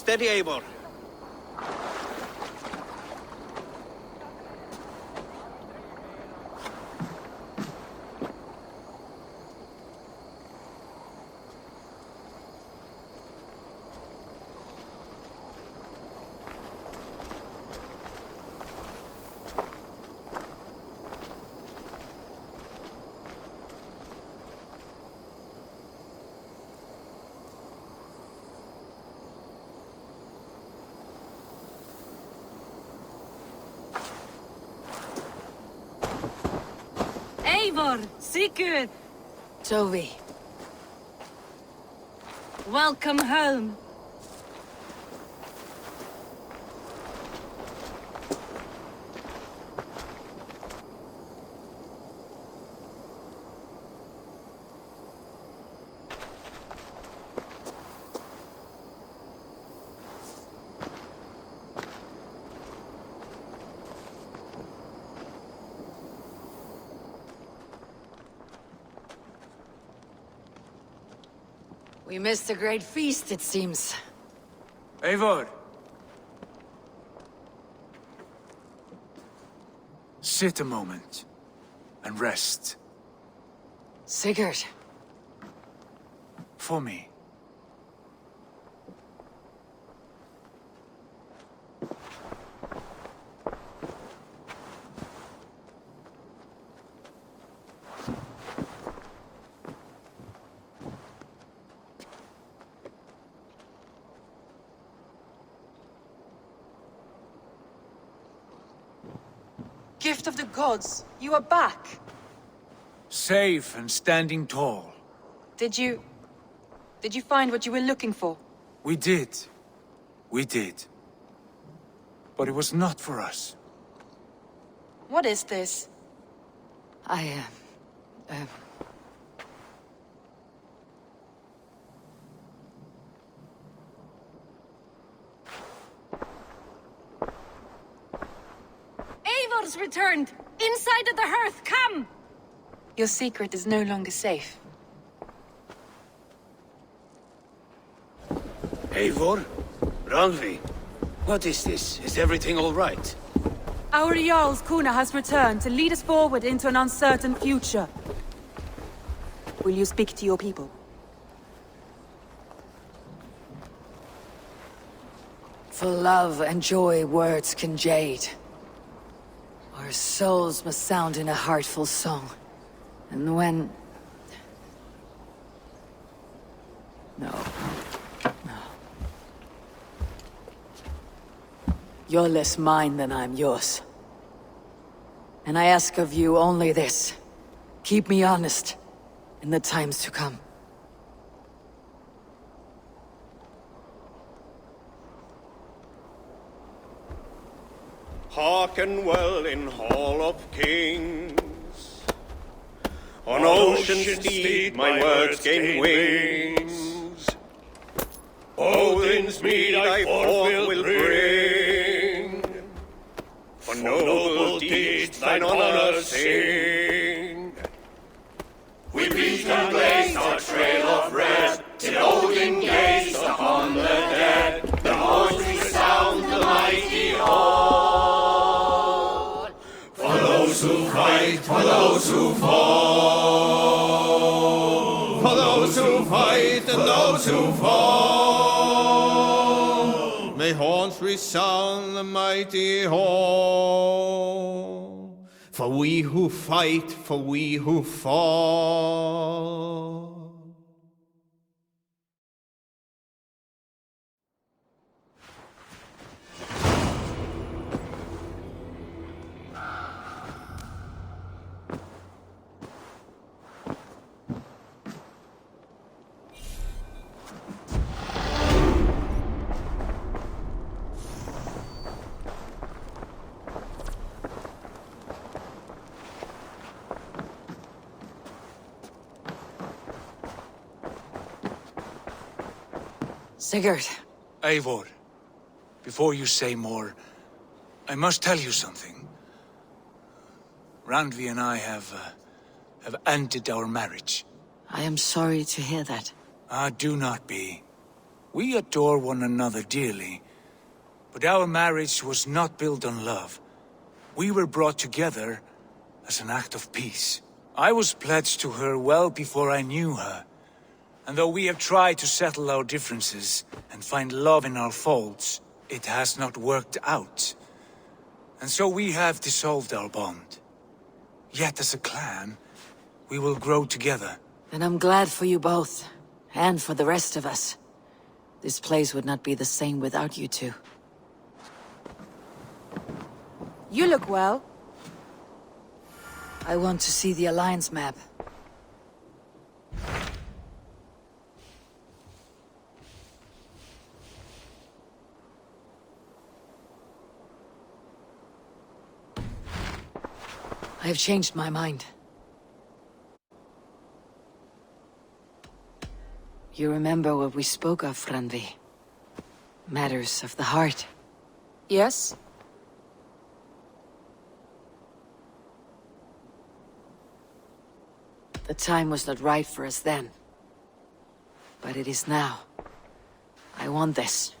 Steady, Eivor. Eivor, Sigurd, Tovi. welcome home. We missed a great feast, it seems. Eivor! Sit a moment, and rest. Sigurd. For me. Gift of the gods, you are back. Safe and standing tall. Did you find what you were looking for? We did. We did. But it was not for us. What is this? Eivor's returned! Inside of the hearth, come! Your secret is no longer safe. Eivor? Randvi? What is this? Is everything all right? Our Jarl's Kuna has returned to lead us forward into an uncertain future. Will you speak to your people? For love and joy words can jade. Our souls must sound in a heartful song. And when... No. No. You're less mine than I'm yours. And I ask of you only this. Keep me honest in the times to come. Hearken well in Hall of Kings. On ocean steed my words gain wings. Odin's mead I forth will bring. For noble deeds thine honor sing. We beat and blaze our trail of red, till Odin gazed upon the dead. The horns resound the mighty hall. For those who fight, for those who fall. For those who fight and those who fall. May horns resound the mighty hall. For we who fight, for we who fall. Sigurd. Eivor, before you say more, I must tell you something. Randvi and I have ended our marriage. I am sorry to hear that. Ah, do not be. We adore one another dearly, but our marriage was not built on love. We were brought together as an act of peace. I was pledged to her well before I knew her, and though we have tried to settle our differences and find love in our faults, it has not worked out. And so we have dissolved our bond. Yet as a clan, we will grow together. And I'm glad for you both, and for the rest of us. This place would not be the same without you two. You look well. I want to see the Alliance map. I have changed my mind. You remember what we spoke of, Randvi? Matters of the heart. Yes? The time was not right for us then. But it is now. I want this.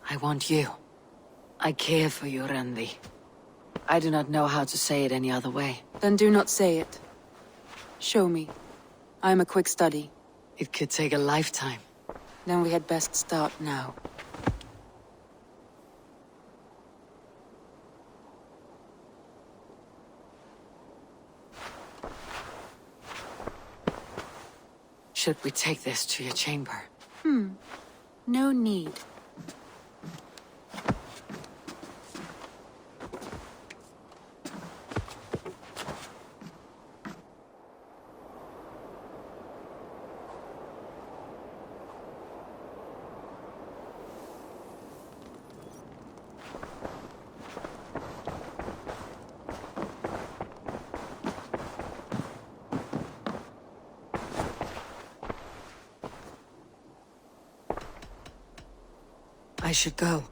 I want you. I care for you, Randvi. I do not know how to say it any other way. Then do not say it. Show me. I am a quick study. It could take a lifetime. Then we had best start now. Should we take this to your chamber? No need. I should go.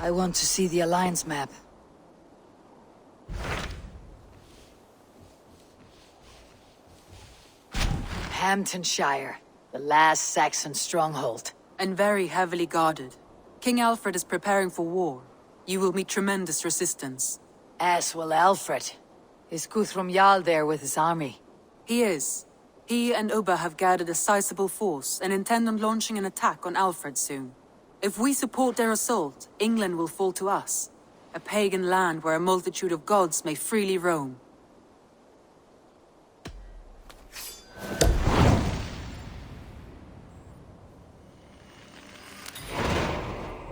I want to see the Alliance map. Hamptonshire, the last Saxon stronghold. And very heavily guarded. King Alfred is preparing for war. You will meet tremendous resistance. As will Alfred. Is Guthrum Jarl there with his army? He is. He and Ubba have gathered a sizable force and intend on launching an attack on Alfred soon. If we support their assault, England will fall to us. A pagan land where a multitude of gods may freely roam.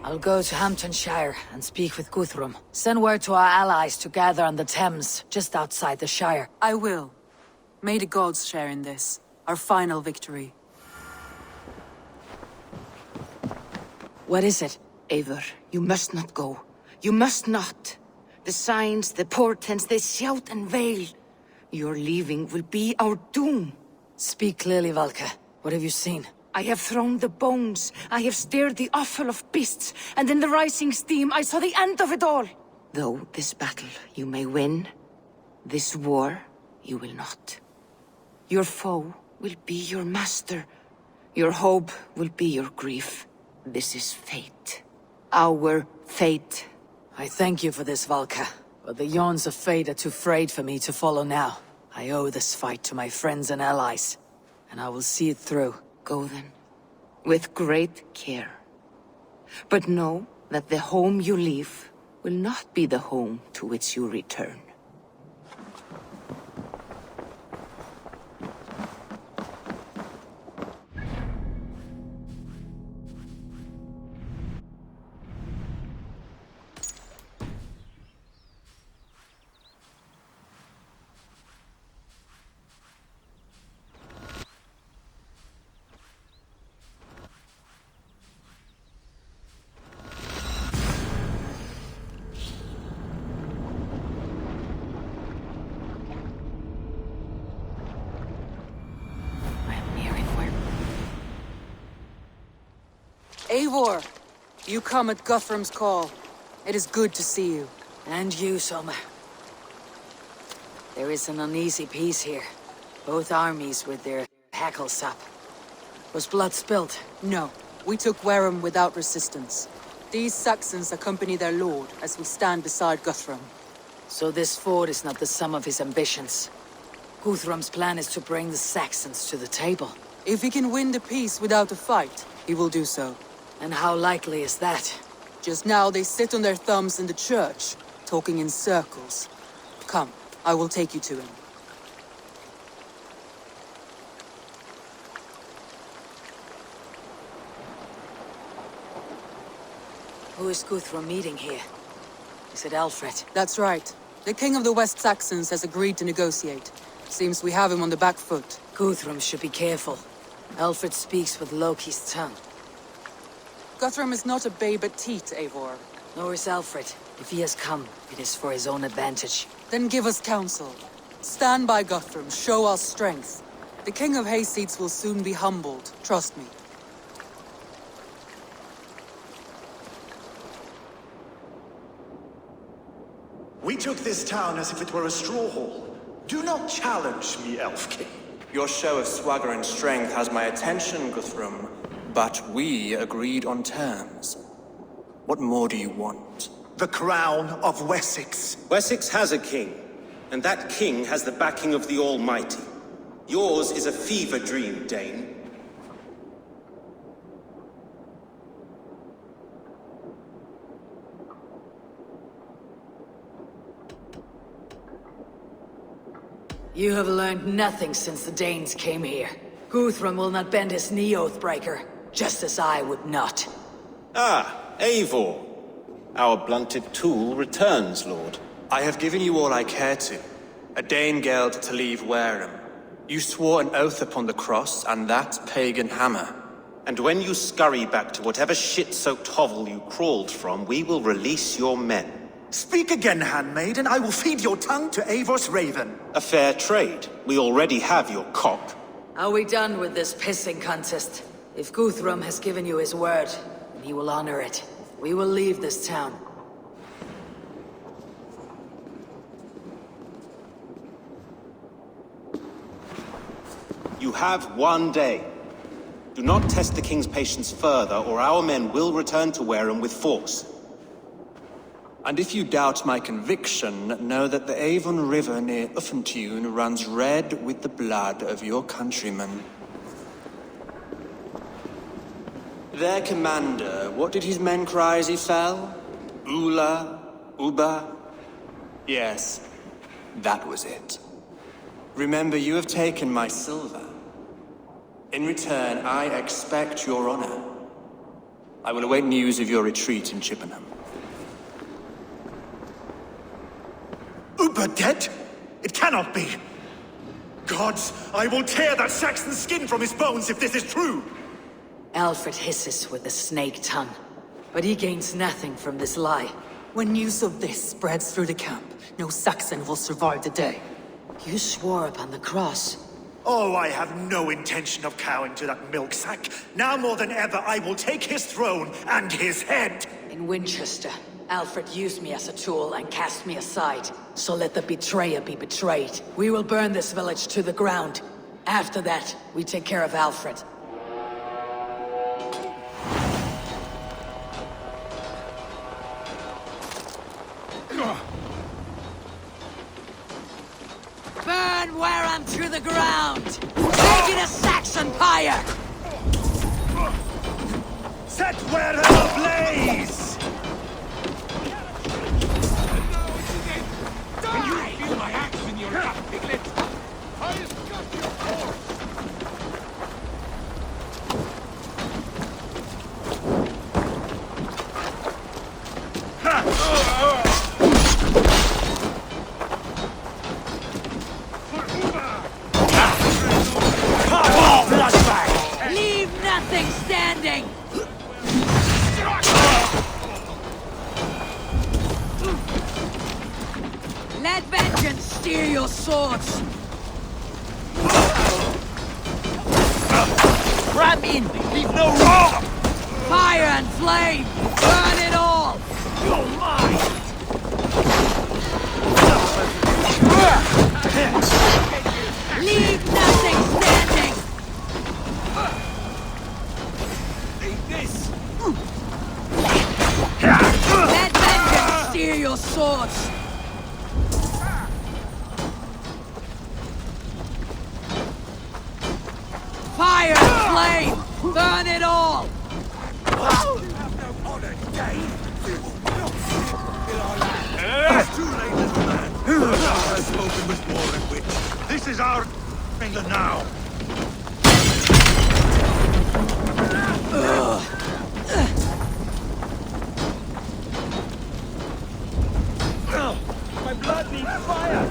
I'll go to Hamptonshire and speak with Guthrum. Send word to our allies to gather on the Thames, just outside the Shire. I will. May the gods share in this, our final victory. What is it? Eivor, you must not go. You must not. The signs, the portents, they shout and wail. Your leaving will be our doom. Speak clearly, Valka. What have you seen? I have thrown the bones. I have stirred the offal of beasts, and in the rising steam I saw the end of it all. Though this battle you may win, this war you will not. Your foe will be your master. Your hope will be your grief. This is fate. Our fate. I thank you for this, Valka. But the yawns of fate are too frayed for me to follow now. I owe this fight to my friends and allies, and I will see it through. Go then, with great care. But know that the home you leave will not be the home to which you return. Eivor! You come at Guthrum's call. It is good to see you. And you, Soma. There is an uneasy peace here. Both armies with their hackles up. Was blood spilled? No, we took Wareham without resistance. These Saxons accompany their lord as we stand beside Guthrum. So this fort is not the sum of his ambitions. Guthrum's plan is to bring the Saxons to the table. If he can win the peace without a fight, he will do so. And how likely is that? Just now they sit on their thumbs in the church, talking in circles. Come, I will take you to him. Who is Guthrum meeting here? Is it Alfred? That's right. The king of the West Saxons has agreed to negotiate. Seems we have him on the back foot. Guthrum should be careful. Alfred speaks with Loki's tongue. Guthrum is not a babe at teat, Eivor. Nor is Alfred. If he has come, it is for his own advantage. Then give us counsel. Stand by Guthrum, show our strength. The king of Hayseeds will soon be humbled, trust me. We took this town as if it were a straw hall. Do not challenge me, Elf King. Your show of swagger and strength has my attention, Guthrum. But we agreed on terms. What more do you want? The crown of Wessex. Wessex has a king, and that king has the backing of the Almighty. Yours is a fever dream, Dane. You have learned nothing since the Danes came here. Guthrum will not bend his knee, Oathbreaker. Just as I would not. Ah, Eivor. Our blunted tool returns, Lord. I have given you all I care to. A Danegeld to leave Wareham. You swore an oath upon the cross, and that pagan hammer. And when you scurry back to whatever shit-soaked hovel you crawled from, we will release your men. Speak again, handmaid, and I will feed your tongue to Eivor's raven. A fair trade. We already have your cock. Are we done with this pissing contest? If Guthrum has given you his word, then he will honor it. We will leave this town. You have 1 day. Do not test the king's patience further, or our men will return to Wareham with force. And if you doubt my conviction, know that the Avon River near Uffentune runs red with the blood of your countrymen. Their commander, what did his men cry as he fell? Ula? Uba? Yes, that was it. Remember, you have taken my silver. In return, I expect your honor. I will await news of your retreat in Chippenham. Uber dead? It cannot be! Gods, I will tear that Saxon's skin from his bones if this is true! Alfred hisses with a snake tongue, but he gains nothing from this lie. When news of this spreads through the camp, no Saxon will survive the day. You swore upon the cross. Oh, I have no intention of cowing to that milksack. Now more than ever, I will take his throne and his head! In Winchester, Alfred used me as a tool and cast me aside. So let the betrayer be betrayed. We will burn this village to the ground. After that, we take care of Alfred. Burn Wareham to the ground! Make it a Saxon pyre! Set Wareham ablaze! Can you feel my axe in your lap, piglet? I've got your horse! Leave nothing standing! Let vengeance steer your swords! Ram in! Leave no room! Fire and flame! Burn it all! You're mine! Leave nothing standing! Take this! Let vengeance steer your swords! Fire and flame! Burn it all! It's too late, little man. I've spoken with war and wit. This is our England now. My blood needs fire.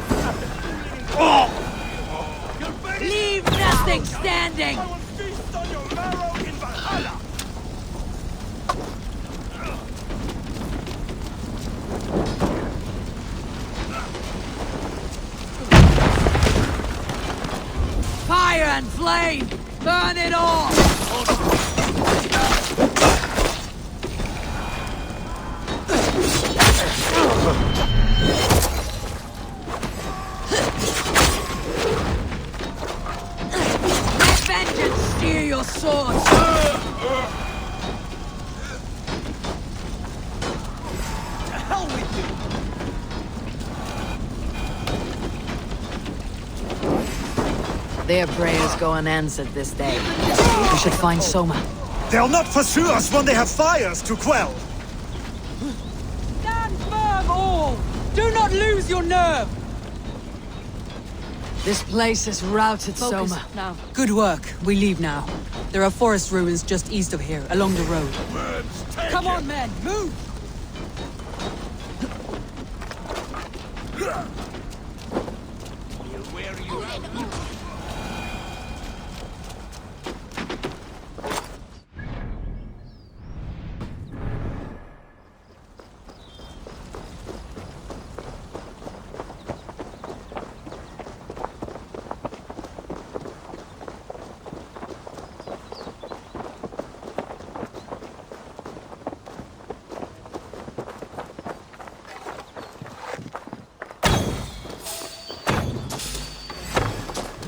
Leave nothing standing! I will feast on your marrow in Valhalla. Fire and flame! Burn it all! Let vengeance steer your swords! To hell with you. Their prayers go unanswered this day. We should find Soma. They'll not pursue us when they have fires to quell! Stand firm, all! Do not lose your nerve! This place is routed, Focus Soma. now. Good work. We leave now. There are forest ruins just east of here, along the road. Come on, men! Move! Where are you at?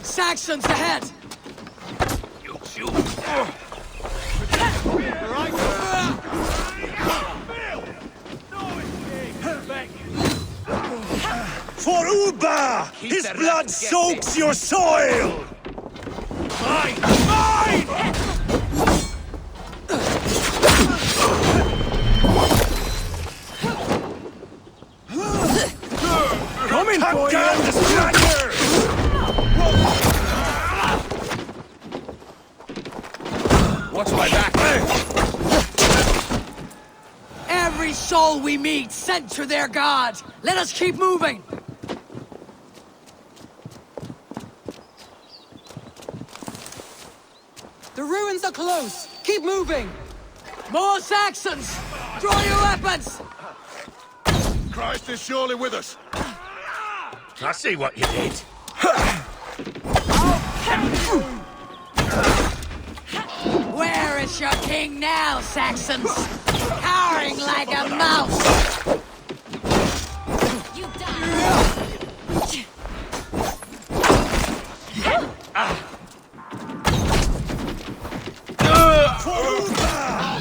Saxons ahead! For Uba! His blood soaks your soil! Mine! Mine! Coming for down the Spaniards! Watch my back! Every soul we meet sent to their god! Let us keep moving! The ruins are close! Keep moving! More Saxons! Draw your weapons! Christ is surely with us. I see what you did. Where is your king now, Saxons? Cowering like a mouse! You die!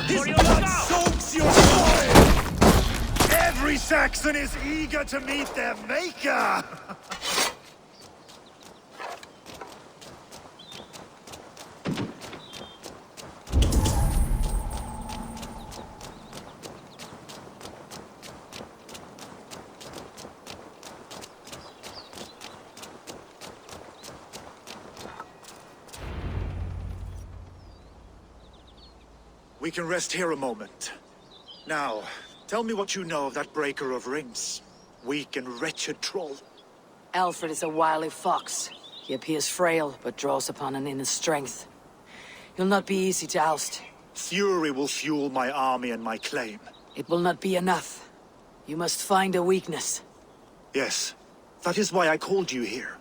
His blood soaks your soil! Every Saxon is eager to meet their maker! We can rest here a moment. Now, tell me what you know of that breaker of rings. Weak and wretched troll. Alfred is a wily fox. He appears frail, but draws upon an inner strength. He'll not be easy to oust. Fury will fuel my army and my claim. It will not be enough. You must find a weakness. Yes, that is why I called you here.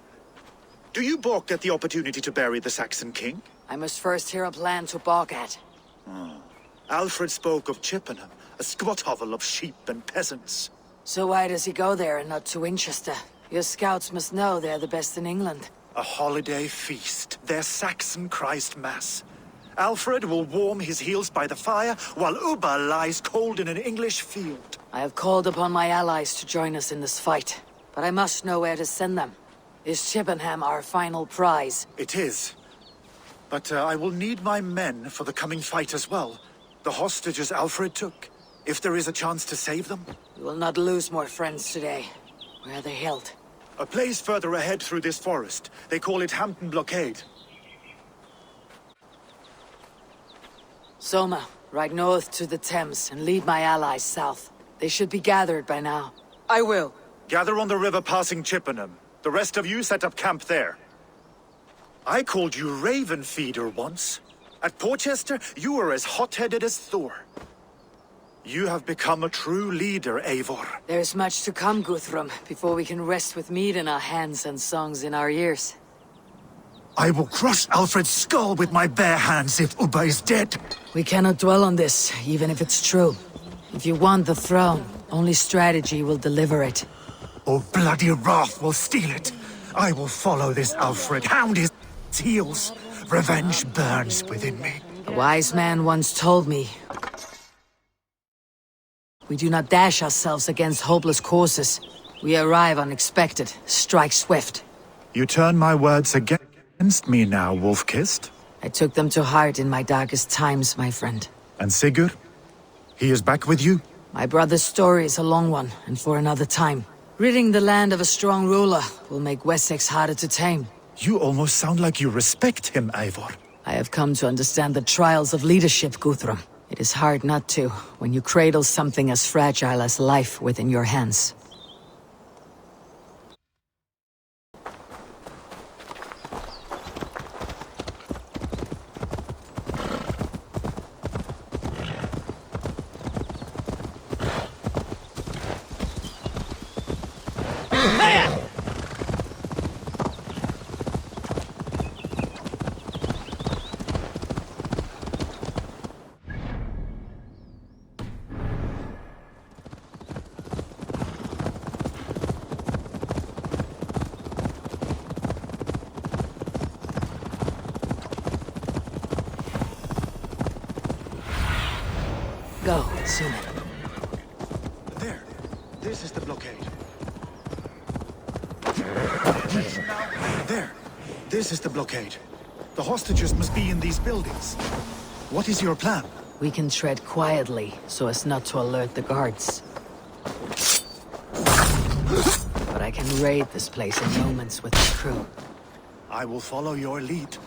Do you balk at the opportunity to bury the Saxon king? I must first hear a plan to balk at. Alfred spoke of Chippenham, a squat hovel of sheep and peasants. So why does he go there and not to Winchester? Your scouts must know they're the best in England. A holiday feast, their Saxon Christ Mass. Alfred will warm his heels by the fire, while Uba lies cold in an English field. I have called upon my allies to join us in this fight, but I must know where to send them. Is Chippenham our final prize? It is. But I will need my men for the coming fight as well. The hostages Alfred took. If there is a chance to save them. We will not lose more friends today. Where are they held? A place further ahead through this forest. They call it Hampton Blockade. Soma, ride north to the Thames and lead my allies south. They should be gathered by now. I will. Gather on the river passing Chippenham. The rest of you set up camp there. I called you Raven Feeder once. At Porchester, you were as hot-headed as Thor. You have become a true leader, Eivor. There's much to come, Guthrum, before we can rest with meat in our hands and songs in our ears. I will crush Alfred's skull with my bare hands if Uba is dead. We cannot dwell on this, even if it's true. If you want the throne, only strategy will deliver it. Or bloody wrath will steal it. I will follow this Alfred, hound his heels. Revenge burns within me. A wise man once told me, we do not dash ourselves against hopeless courses. We arrive unexpected, strike swift. You turn my words against me now, Wolf-Kissed? I took them to heart in my darkest times, my friend. And Sigurd? He is back with you? My brother's story is a long one, and for another time. Ridding the land of a strong ruler will make Wessex harder to tame. You almost sound like you respect him, Eivor. I have come to understand the trials of leadership, Guthrum. It is hard not to, when you cradle something as fragile as life within your hands. Go, sooner. There. This is the blockade. There. This is the blockade. The hostages must be in these buildings. What is your plan? We can tread quietly, so as not to alert the guards. But I can raid this place in moments with the crew. I will follow your lead.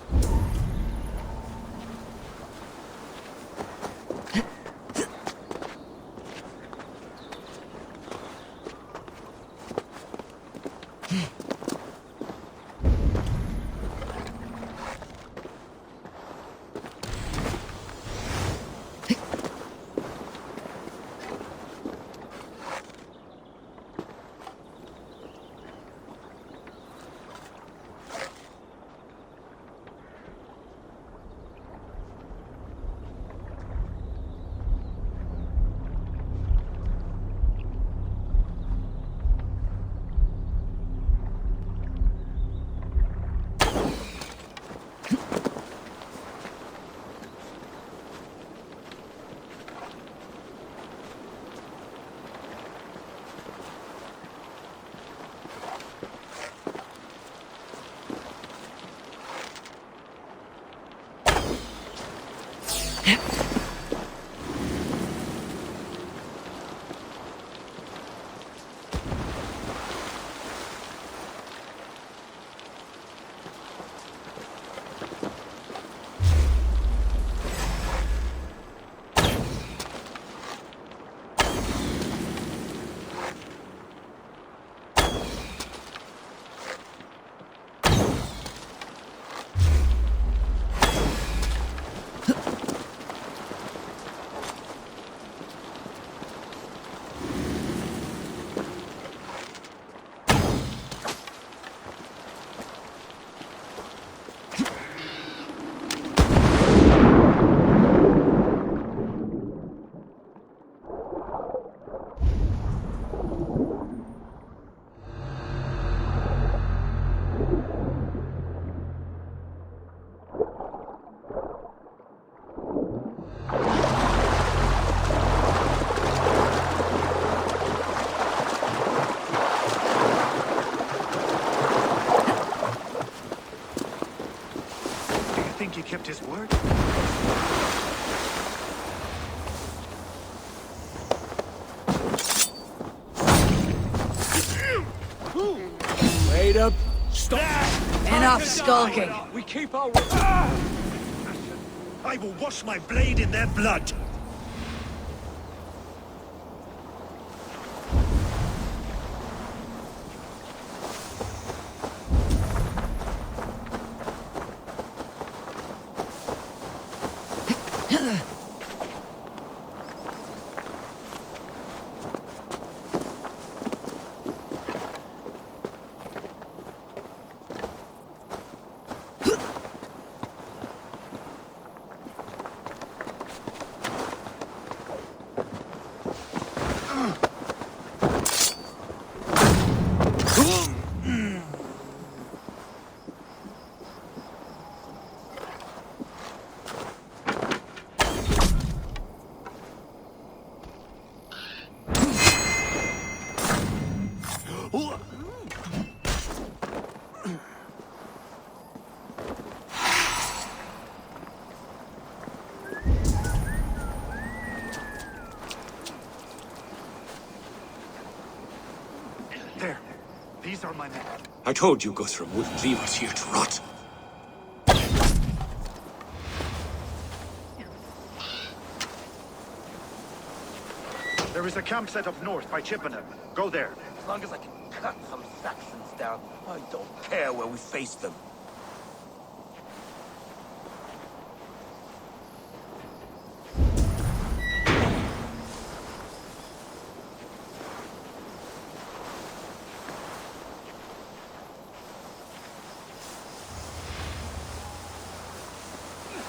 He kept his word? Wait up! Stop! Enough skulking! We keep our... I will wash my blade in their blood! There. These are my men. I told you Guthrum wouldn't leave us here to rot. There is a camp set up north by Chippenham. Go there. As long as I can cut some Saxons down, I don't care where we face them.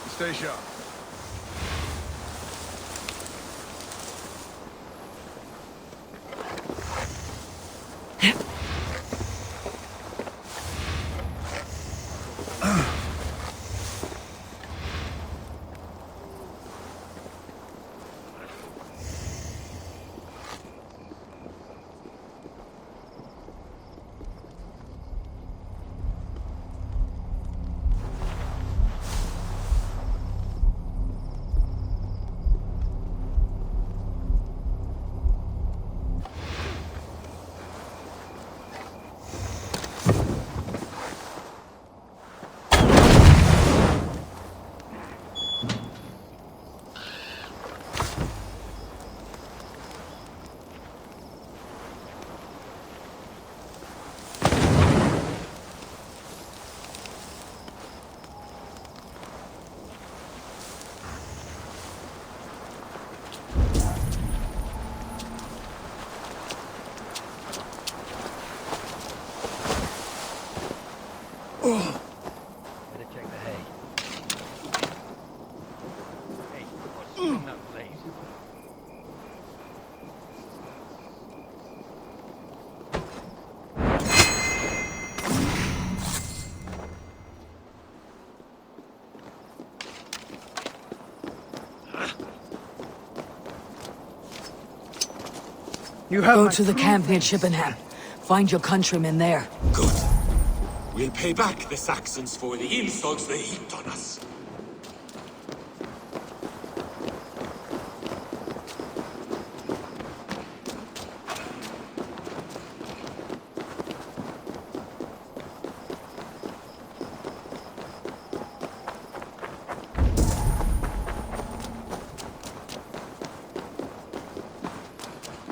Stay sharp. You have Go my to the true camp near thanks. Chippenham. Find your countrymen there. Good. We'll pay back the Saxons for the insults they heaped on us.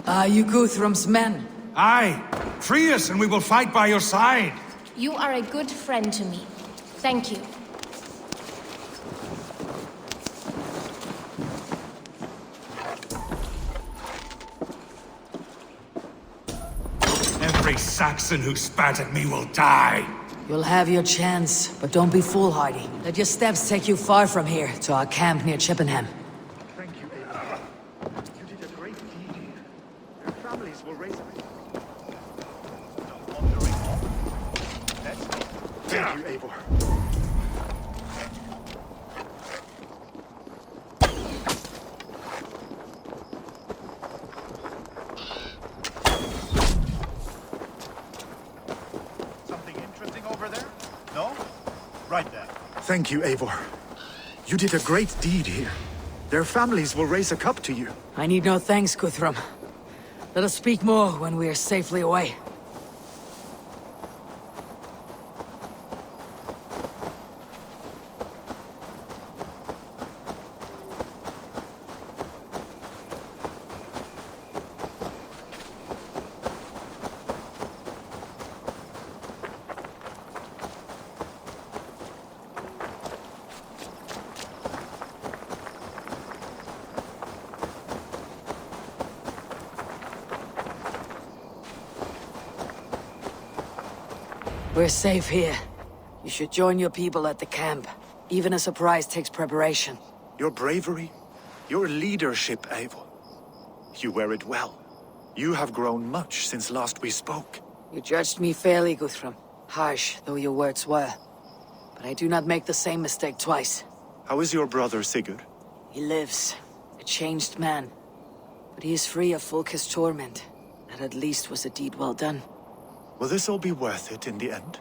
Are you Guthrum's men? Aye. Free us and we will fight by your side. You are a good friend to me. Thank you. Every Saxon who spat at me will die. You'll have your chance, but don't be foolhardy. Let your steps take you far from here, to our camp near Chippenham. Thank you, Eivor. You did a great deed here. Their families will raise up. No wandering off. Let's go. Thank you, Eivor. Something interesting over there? No? Right there. Thank you, Eivor. You did a great deed here. Their families will raise a cup to you. I need no thanks, Guthrum. Let us speak more when we are safely away. We're safe here. You should join your people at the camp. Even a surprise takes preparation. Your bravery, your leadership, Eivor. You wear it well. You have grown much since last we spoke. You judged me fairly, Guthrum. Harsh though your words were. But I do not make the same mistake twice. How is your brother, Sigurd? He lives, a changed man. But he is free of Fulke's torment. That at least was a deed well done. Will this all be worth it in the end?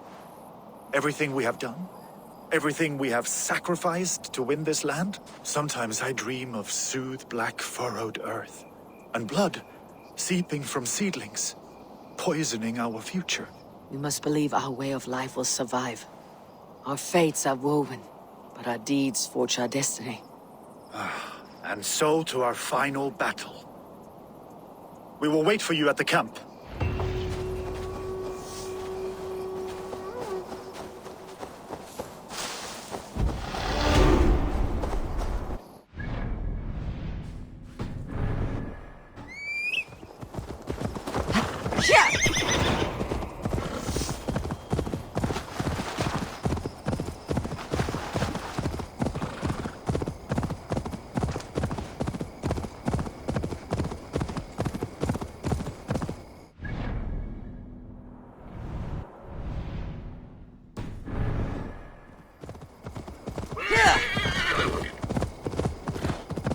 Everything we have done? Everything we have sacrificed to win this land? Sometimes I dream of soothed black furrowed earth. And blood seeping from seedlings, poisoning our future. We must believe our way of life will survive. Our fates are woven, but our deeds forge our destiny. And so to our final battle. We will wait for you at the camp.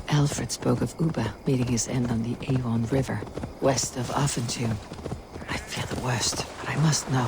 Alfred spoke of Uba meeting his end on the Avon River, west of Offentune. I fear the worst, but I must know.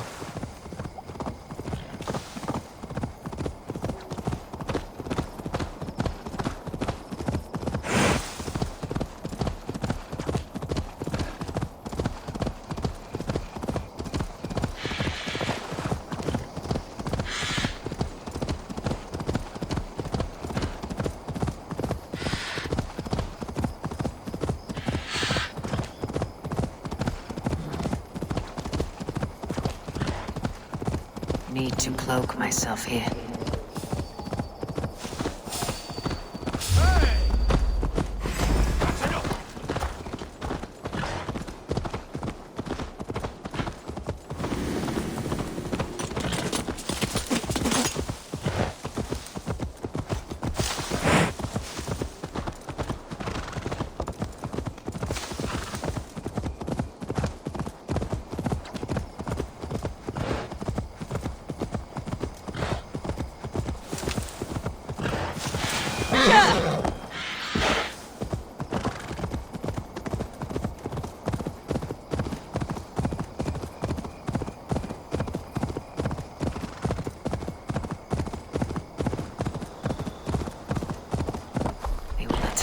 Need to cloak myself here.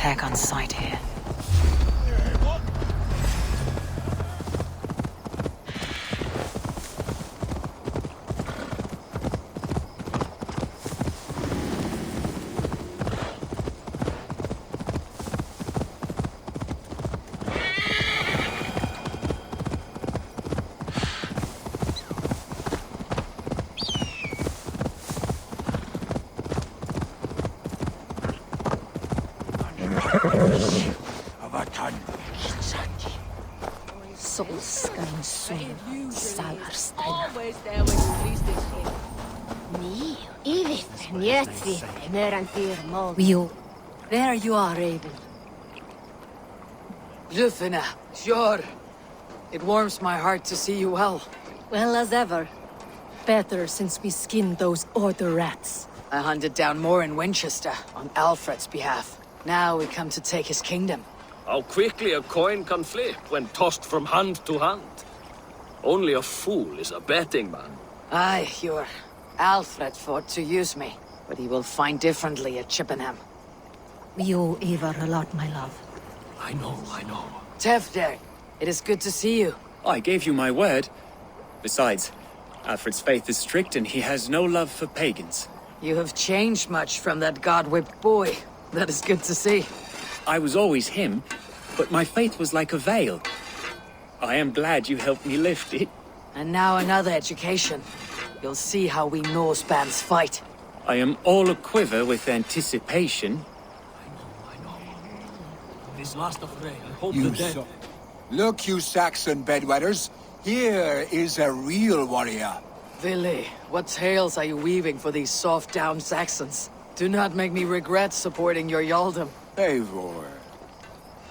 attack on sight here. Always there when you least expect. There you are, Raven. Lufina, sure. It warms my heart to see you well. Well as ever. Better since we skinned those Order rats. I hunted down more in Winchester, on Alfred's behalf. Now we come to take his kingdom. How quickly a coin can flip when tossed from hand to hand. Only a fool is a betting man. Aye, your Alfred fought to use me, but he will find differently at Chippenham. We owe Eivor a lot, my love. I know. Tefder, it is good to see you. I gave you my word. Besides, Alfred's faith is strict and he has no love for pagans. You have changed much from that god-whipped boy. That is good to see. I was always him, but my faith was like a veil. I am glad you helped me lift it. And now another education. You'll see how we Norse bands fight. I am all a-quiver with anticipation. I know. This last of Rey, I hope You the dead... Look, you Saxon bedwetters. Here is a real warrior. Vili, what tales are you weaving for these soft-down Saxons? Do not make me regret supporting your Yaldum. Eivor,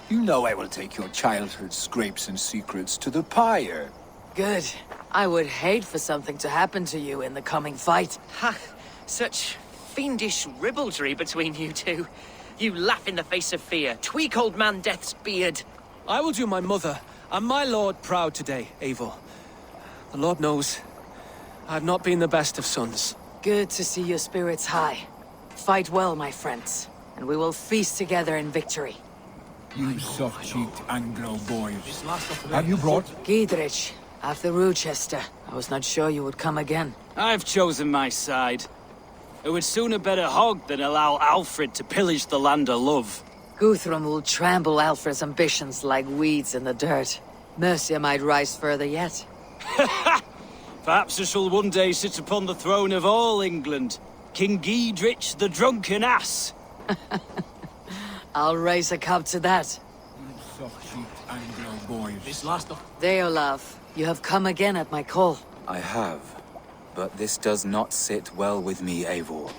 you know I will take your childhood scrapes and secrets to the pyre. Good. I would hate for something to happen to you in the coming fight. Ha! Such fiendish ribaldry between you two. You laugh in the face of fear, tweak old man Death's beard. I will do my mother and my lord proud today, Eivor. The Lord knows, I have not been the best of sons. Good to see your spirits high. Fight well, my friends, and we will feast together in victory. You soft-cheeked Anglo boys. Have you brought... Giedrich, after Rochester. I was not sure you would come again. I've chosen my side. It would sooner bet a hog than allow Alfred to pillage the land of love. Guthrum will trample Alfred's ambitions like weeds in the dirt. Mercia might rise further yet. Perhaps I shall one day sit upon the throne of all England. King Giedrich the drunken ass. I'll raise a cup to that. You soft-cheeked Anglo boys. This last of... Deolav, you have come again at my call. I have. But this does not sit well with me, Eivor.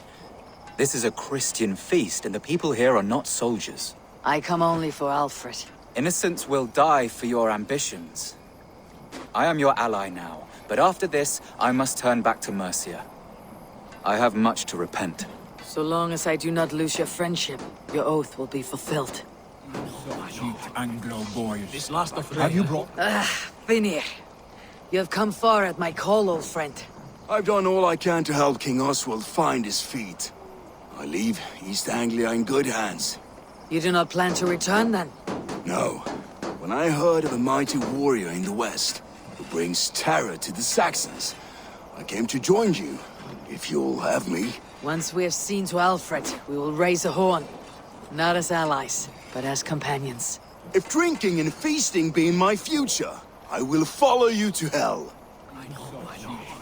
This is a Christian feast, and the people here are not soldiers. I come only for Alfred. Innocents will die for your ambitions. I am your ally now, but after this, I must turn back to Mercia. I have much to repent. So long as I do not lose your friendship, your oath will be fulfilled. You soft-cheeked Anglo boys. This last of... Have you brought... Vinir. You have come far at my call, old friend. I've done all I can to help King Oswald find his feet. I leave East Anglia in good hands. You do not plan to return, then? No. When I heard of a mighty warrior in the west, who brings terror to the Saxons, I came to join you, if you'll have me. Once we have seen to Alfred, we will raise a horn. Not as allies, but as companions. If drinking and feasting be in my future, I will follow you to hell. I know.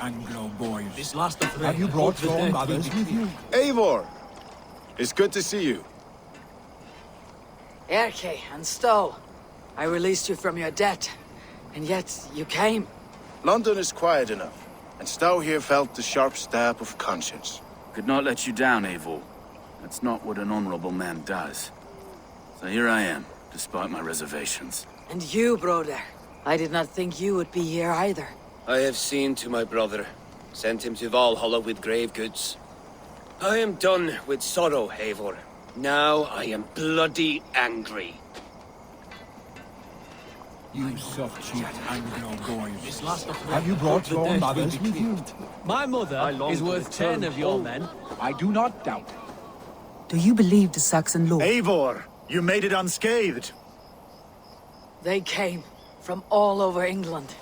Anglo boys. This last of... Have you brought your mothers with you? Eivor! It's good to see you. Erke and Stowe. I released you from your debt, and yet you came. London is quiet enough, and Stowe here felt the sharp stab of conscience. Could not let you down, Eivor. That's not what an honorable man does. So here I am, despite my reservations. And you, brother. I did not think you would be here either. I have seen to my brother. Sent him to Valhalla with grave goods. I am done with sorrow, Eivor. Now I am bloody angry. You soft-cheeked Anglo boys. This last of... Have you brought your mothers with you? My mother is worth 10 of your men. I do not doubt. Do you believe the Saxon law? Eivor! You made it unscathed. They came from all over England.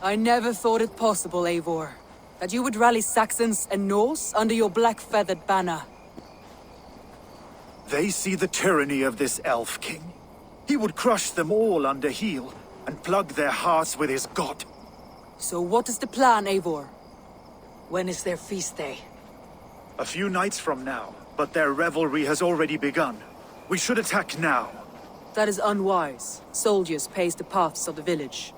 I never thought it possible, Eivor, that you would rally Saxons and Norse under your black-feathered banner. They see the tyranny of this elf king. He would crush them all under heel and plug their hearts with his god. So what is the plan, Eivor? When is their feast day? A few nights from now, but their revelry has already begun. We should attack now. That is unwise. Soldiers pace the paths of the village.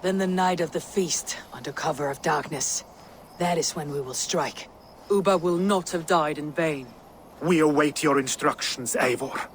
Then the night of the feast, under cover of darkness. That is when we will strike. Ubba will not have died in vain. We await your instructions, Eivor.